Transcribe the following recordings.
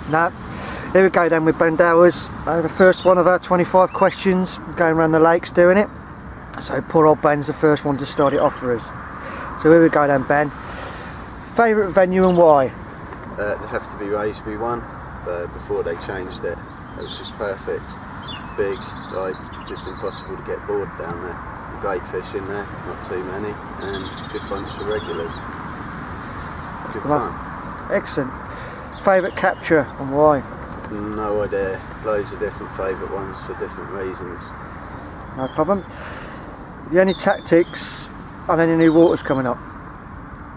No. Here we go then with Ben Dowers. The first one of our 25 questions, going around the lakes doing it. So poor old Ben's the first one to start it off for us. So here we go then, Ben. Favourite venue and why? It'd have to be Raisby one, before they changed it. It was just perfect. Big, like just impossible to get bored down there. Great fish in there, not too many, and a good bunch of regulars. Good fun. Excellent. Favourite capture and why? No idea. Loads of different favourite ones for different reasons. No problem. Have you any tactics on any new waters coming up?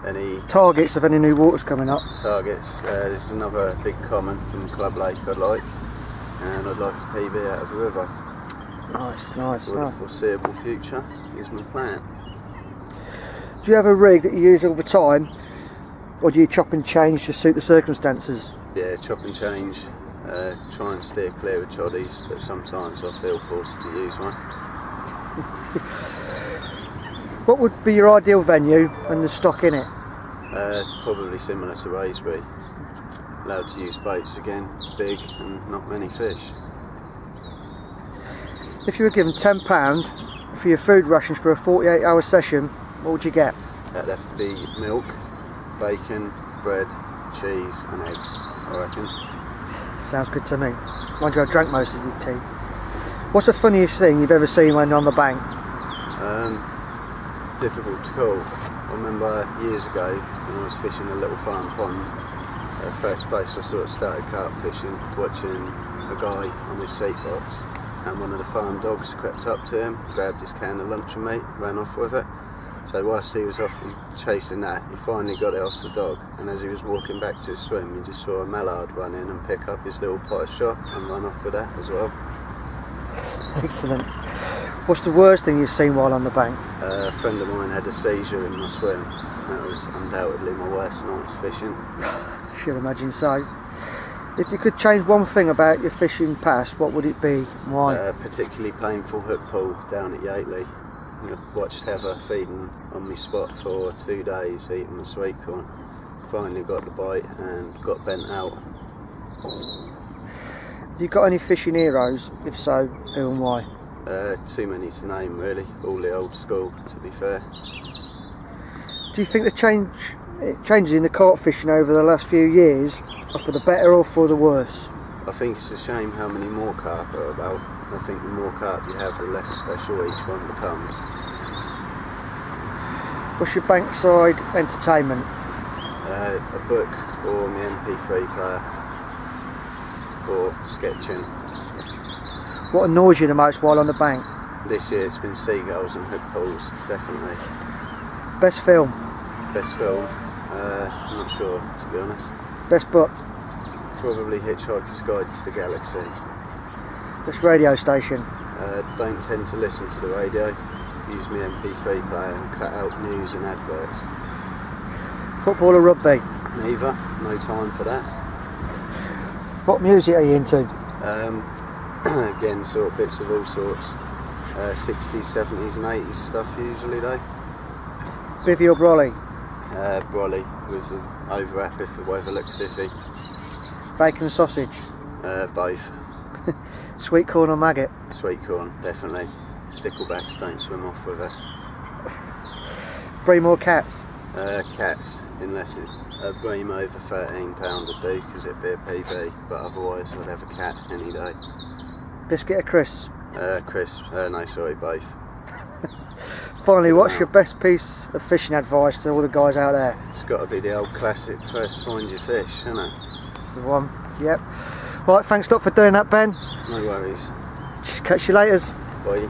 Any Targets of any new waters coming up? targets? There's another big comment from Club Lake I'd like, and I'd like a PB out of the river. Nice, nice. For the foreseeable future is my plan. Do you have a rig that you use all the time, or do you chop and change to suit the circumstances? Yeah, chop and change. Try and steer clear of choddies, but sometimes I feel forced to use one. What would be your ideal venue and the stock in it? Probably similar to Raisby. Allowed to use boats again, big and not many fish. If you were given £10 for your food rations for a 48-hour session, what would you get? That'd have to be milk, bacon, bread, cheese and eggs, I reckon. Sounds good to me. Mind you, I drank most of your tea. What's the funniest thing you've ever seen when on the bank? Difficult to call. I remember years ago when I was fishing a little farm pond, first place I sort of started carp fishing, watching a guy on his seat box, and one of the farm dogs crept up to him, grabbed his can of luncheon meat, ran off with it. So whilst he was off chasing that, he finally got it off the dog, and as he was walking back to his swim, he just saw a mallard run in and pick up his little pot of shot and run off with that as well. Excellent. What's the worst thing you've seen while on the bank? A friend of mine had a seizure in my swim. That was undoubtedly my worst night's fishing. Should imagine so. If you could change one thing about your fishing past, what would it be? Why? Particularly painful hook pull down at Yateley. I watched Heather feeding on my spot for 2 days, eating the sweet corn. Finally got the bite and got bent out. Have you got any fishing heroes? If so, who and why? Too many to name really, all the old school to be fair. Do you think the changes in the carp fishing over the last few years are for the better or for the worse? I think it's a shame how many more carp are about. I think the more carp you have, the less special each one becomes. What's your bankside entertainment? A book or my MP3 player or sketching. What annoys you the most while on the bank? This year it's been seagulls and hook pulls, definitely. Best film? Best film? I'm not sure, to be honest. Best book? Probably Hitchhiker's Guide to the Galaxy. Best radio station? Don't tend to listen to the radio. Use my MP3 player and cut out news and adverts. Football or rugby? Neither, no time for that. What music are you into? Again, sort of bits of all sorts. 60s, 70s and 80s stuff usually though. Bivvy or brolly? Brolly with an overwrap if the weather looks iffy. Bacon and sausage? Both. Sweet corn or maggot? Sweet corn, definitely. Sticklebacks don't swim off with it. Bream or cats? Cats, unless a bream over £13 would do because it'd be a PB, but otherwise I'd have a cat any day. Biscuit or crisps? Crisp, no sorry, both. Finally, what's your best piece of fishing advice to all the guys out there? It's got to be the old classic, first find your fish, isn't it? That's the one, yep. Right, thanks a lot for doing that, Ben. No worries. Catch you later. Bye.